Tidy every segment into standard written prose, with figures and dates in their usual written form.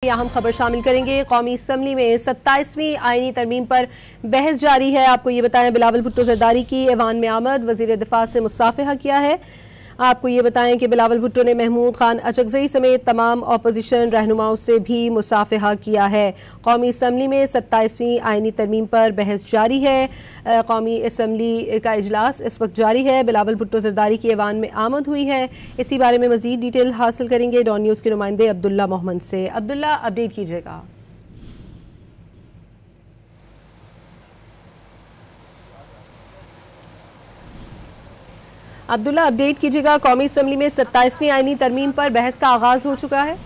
यहाँ हम खबर शामिल करेंगे। कौमी असम्बली में 27वीं आईनी तरमीम पर बहस जारी है। आपको ये बताएं, बिलावल भुट्टो जरदारी की ऐवान में आमद, वजीर दिफा से मुसाफहा किया है। आपको ये बताएं कि बिलावल भुट्टो ने महमूद खान अचकजई समेत तमाम अपोजिशन रहनुमाओं से भी मुसाफहा किया है। कौमी असम्बली में 27वीं आईनी तरमीम पर बहस जारी है। कौमी असम्बली का इजलास इस वक्त जारी है। बिलावल भुट्टो जरदारी की ऐवान में आमद हुई है। इसी बारे में मजीद डिटेल हासिल करेंगे डॉन न्यूज़ के नुमाइंदे अब्दुल्ला मोहम्मद से। अब्दुल्ला, अपडेट कीजिएगा। अब्दुल्ला, अपडेट कीजिएगा। कौमी असम्बली में 27वीं आईनी तरमीम पर बहस का आगाज हो चुका है।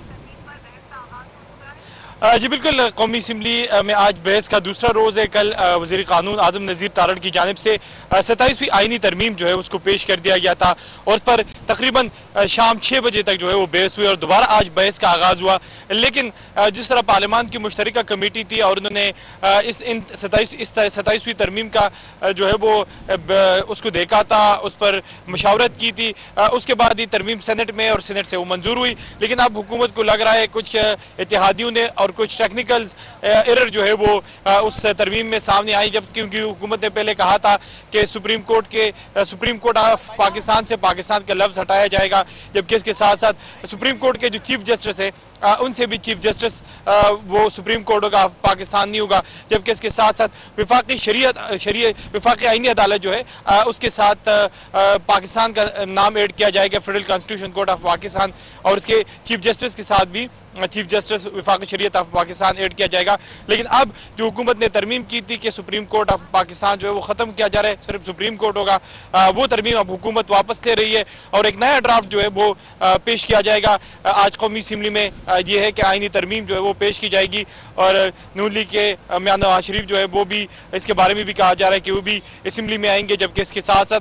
जी बिल्कुल, कौमी असम्बली में आज बहस का दूसरा रोज़ है। कल वज़ीर क़ानून आज़म नज़ीर तारड़ की जानिब से 27वीं आईनी तरमीम जो है उसको पेश कर दिया गया था और उस पर तकरीबन शाम 6 बजे तक जो है वो बहस हुई और दोबारा आज बहस का आगाज़ हुआ। लेकिन जिस तरह पार्लियामान की मुश्तरका कमेटी थी और उन्होंने इस 27वीं तरमीम का जो है वो उसको देखा था, उस पर मुशावरत की थी, उसके बाद ये तरमीम सेनेट में और सेनेट से वो मंजूर हुई। लेकिन अब हुकूमत को लग रहा है कुछ इत्तेहादियों ने और कुछ टेक्निकल एरर जो है वो उस तरमीम में सामने आई, जब क्योंकि हुकूमत ने पहले कहा था कि सुप्रीम कोर्ट ऑफ पाकिस्तान से पाकिस्तान का लफ्ज़ हटाया जाएगा, जबकि इसके साथ साथ सुप्रीम कोर्ट के जो चीफ जस्टिस है उनसे भी चीफ जस्टिस वो सुप्रीम कोर्ट होगा, पाकिस्तान नहीं होगा। जबकि इसके साथ साथ विफाकी आईनी अदालत जो है उसके साथ पाकिस्तान का नाम ऐड किया जाएगा, federal constitution court of Pakistan, और उसके चीफ जस्टिस के साथ भी चीफ जस्टिस विफाकी शरीयत ऑफ पाकिस्तान ऐड किया जाएगा। लेकिन अब जो हुकूमत ने तरमीम की थी कि सुप्रीम कोर्ट ऑफ पाकिस्तान जो है वो ख़त्म किया जा रहा है, सिर्फ सुप्रीम कोर्ट होगा, वो तरमीम अब हुकूमत वापस ले रही है और एक नया ड्राफ्ट जो है वो पेश किया जाएगा। आज कौमी असम्बली में ये है कि आईनी तरमीम जो है वो पेश की जाएगी और नून लीग के मियां नवाज शरीफ जो है वो भी इसके बारे में भी कहा जा रहा है कि वो भी असम्बली में आएंगे, जबकि इसके साथ साथ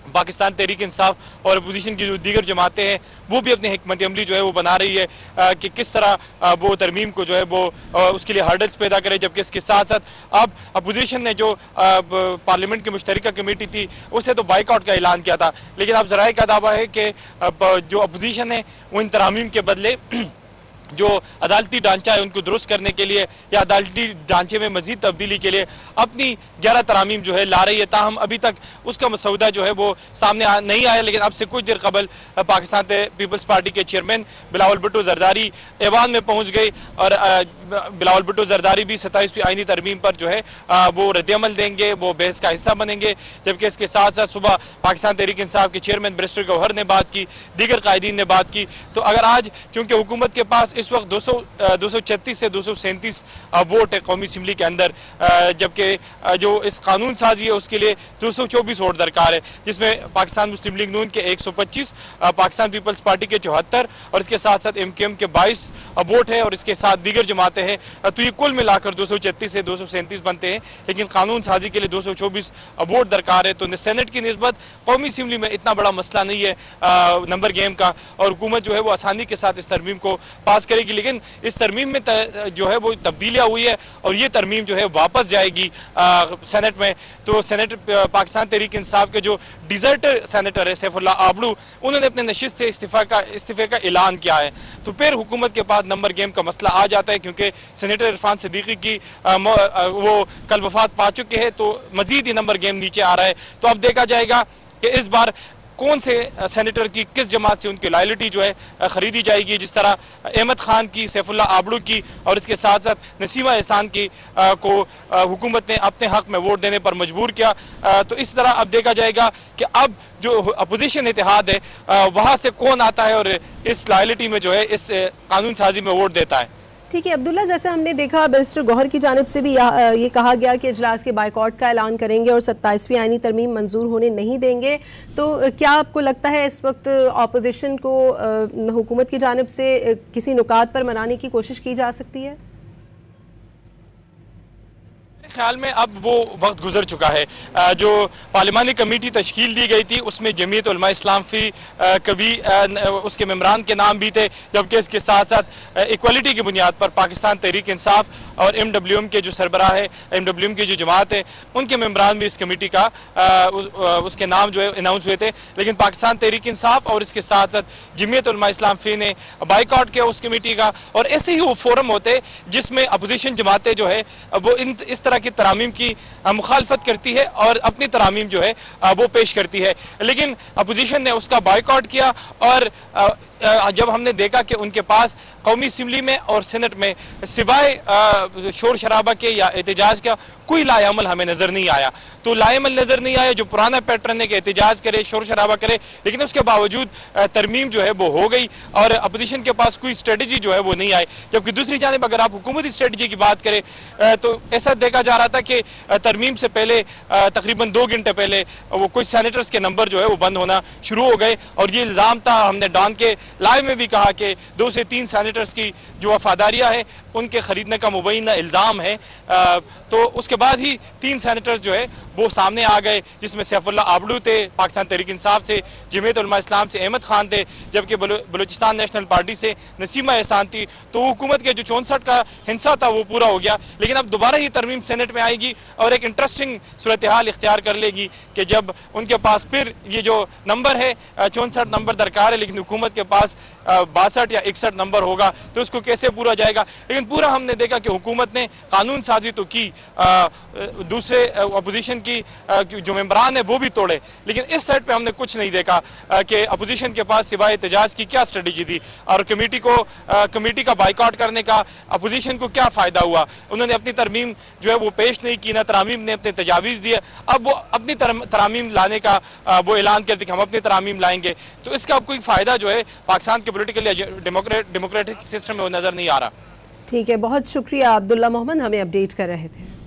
पाकिस्तान तहरीक इंसाफ और अपोजिशन की जो दीगर जमातें हैं वो भी अपनी हिकमत अमली जो है वो बना रही है कि किस तरह वो तरमीम को जो है वो उसके लिए हर्डल्स पैदा करे। जबकि इसके साथ साथ अब अपोजिशन ने जो पार्लियामेंट की मुश्तरका कमेटी थी उससे तो बाइकआउट का ऐलान किया था, लेकिन अब ज़राए का दावा है कि जो अपोजिशन है वो इन तरामीम के बदले जो अदालती ढांचा है उनको दुरुस्त करने के लिए या अदालती ढांचे में मजीद तब्दीली के लिए अपनी 11 तरामीम जो है ला रही है। ताहम अभी तक उसका मसौदा जो है वो सामने नहीं आया, लेकिन अब से कुछ देर कबल पाकिस्तान पीपल्स पार्टी के चेयरमैन बिलावल भुट्टो जरदारी ऐवान में पहुंच गए और बिलावल भुट्टो जरदारी भी 27वीं आईनी तरमीम पर जो है वो रद्दअमल देंगे, वो बहस का हिस्सा बनेंगे। जबकि इसके साथ साथ सुबह पाकिस्तान तहरीक इंसाफ के चेयरमैन बैरिस्टर गौहर ने बात की, दीगर कायदीन ने बात की। तो अगर आज चूंकि हुकूमत के पास इस वक्त 236 से 237 वोट है कौमी असम्बली के अंदर, जबकि जो इस कानून साजी है उसके लिए 224 वोट दरकार है, जिसमें पाकिस्तान मुस्लिम लीग नून के 125, पाकिस्तान पीपल्स पार्टी के 74 और इसके साथ साथ MKM के 22 वोट है और इसके साथ दीगर जमातें हैं। तो ये कुल मिलाकर 236 से 237 बनते हैं, लेकिन कानून साजी के लिए 224 वोट दरकार है। तो सेनेट की निस्बत कौमी असम्बली में इतना बड़ा मसला नहीं है नंबर गेम का, और हुकूमत जो है वो आसानी के साथ इस तरमीम को पास करेगी। लेकिन इस तरमीम में जो है वो तब्दीलियां हुई है और ये तरमीम जो है वापस जाएगी सेनेट में। तो सेनेट पाकिस्तान तहरीक इंसाफ के जो डिजर्टर सेनेटर है सैफुल्लाह आबड़ू, उन्होंने अपने नशिस्त से इस्तीफे का ऐलान किया है। तो फिर हुकूमत के पास नंबर गेम का मसला आ जाता है, क्योंकि सेनेटर इरफान सिद्दीकी की वो कल वफात पा चुके हैं, तो मजीद ही नंबर गेम नीचे आ रहा है। तो अब देखा जाएगा कि इस बार कौन से सेनेटर की किस जमात से उनकी लॉयल्टी जो है खरीदी जाएगी। जिस तरह अहमद खान की, सैफुल्लाह आबड़ू की और इसके साथ साथ नसीमा एहसान की को हुकूमत ने अपने हक में वोट देने पर मजबूर किया, तो इस तरह अब देखा जाएगा कि अब जो अपोजिशन इत्तेहाद है वहाँ से कौन आता है और इस लॉयल्टी में जो है इस कानून साजी में वोट देता है। ठीक है अब्दुल्ला, जैसे हमने देखा बैरिस्टर गौहर की जानिब से भी ये कहा गया कि इजलास के बाइकआउट का ऐलान करेंगे और 27वीं आईनी तरमीम मंजूर होने नहीं देंगे। तो क्या आपको लगता है इस वक्त अपोजिशन को हुकूमत की जानिब से किसी नुकात पर मनाने की कोशिश की जा सकती है? ख्याल में अब वो वक्त गुजर चुका है। जो पार्लिमानी कमेटी तश्कील दी गई थी उसमें जमीयत उलमा इस्लाम फी कभी उसके मेम्बरान के नाम भी थे, जबकि इसके साथ साथ इक्वलिटी की बुनियाद पर पाकिस्तान तहरीक इंसाफ और MWM के जो सरबराह है, MWM की जो जमात है, उनके मेंबरान भी इस कमेटी का उसके नाम जो है अनाउंस हुए थे। लेकिन पाकिस्तान तहरीक इंसाफ और इसके साथ साथ जमीयत उलमा इस्लाम फी ने बाइकआउट किया उस कमेटी का। और ऐसे ही वो फोरम होते जिसमें अपोजिशन जमातें जो है वो इस तरह की तरामीम की मुखालफत करती है और अपनी तरामीम जो है वो पेश करती है। लेकिन अपोजिशन ने उसका बाइकआउट किया और जब हमने देखा कि उनके पास कौमी असम्बली में और सेनेट में सिवाय शोर शराबा के या एहतजाज का कोई लाएअमल हमें नजर नहीं आया। तो लाएअमल नजर नहीं आया, जो पुराना पैटर्न है कि एहतजाज करे, शोर शराबा करे, लेकिन उसके बावजूद तरमीम जो है वो हो गई और अपोजिशन के पास कोई स्ट्रेटजी जो है वो नहीं आई। जबकि दूसरी जानिब अगर आप हुकूमती स्ट्रेटजी की बात करें तो ऐसा देखा जा रहा था कि तरमीम से पहले तकरीबन 2 घंटे पहले वो कुछ सैनिटर्स के नंबर जो है वो बंद होना शुरू हो गए और ये इल्ज़ाम था, हमने डॉन के लाइव में भी कहा कि 2 से 3 सैनिटर्स की जो वफादारियाँ है उनके खरीदने का मुबैना इल्ज़ाम है। तो उसके बाद ही 3 सैनिटर्स जो है वो सामने आ गए, जिसमें सैफुल्लाह आबडू थे पाकिस्तान तहरीक इंसाफ से, जमीयत उलमा इस्लाम से अहमद खान थे, जबकि बलूचिस्तान नेशनल पार्टी से नसीमा एहसान थी। तो हुकूमत के जो 64 का हिस्सा था वो पूरा हो गया। लेकिन अब दोबारा ही तरमीम सेनेट में आएगी और एक इंटरेस्टिंग सूरत हाल इख्तियार कर लेगी कि जब उनके पास फिर ये जो नंबर है 64 नंबर दरकार है, लेकिन हुकूमत के पास 62 या 61 नंबर होगा तो उसको कैसे पूरा जाएगा। लेकिन पूरा हमने देखा कि हुकूमत ने कानून साजी तो की, दूसरे अपोजिशन की जो मेंबरान है वो भी तोड़े, लेकिन इस साइड पे हमने कुछ नहीं देखा कि अपोजिशन के पास सिवाय एहतजाज की क्या स्ट्रेटजी थी और कमेटी का बाइकआउट करने का अपोजिशन को क्या फायदा हुआ। उन्होंने अपनी तरमीम जो है वो पेश नहीं की, ना तरामीम ने अपने तजावीज़ दिए। अब वो अपनी तरामीम लाने का वो ऐलान करते कि हम अपनी तरामीम लाएंगे, तो इसका अब कोई फायदा जो है पाकिस्तान के पोलिटिकल या डेमोक्रेटिक सिस्टम में वो नजर नहीं आ रहा। ठीक है, बहुत शुक्रिया अब्दुल्ला मोहम्मद, हमें अपडेट कर रहे थे।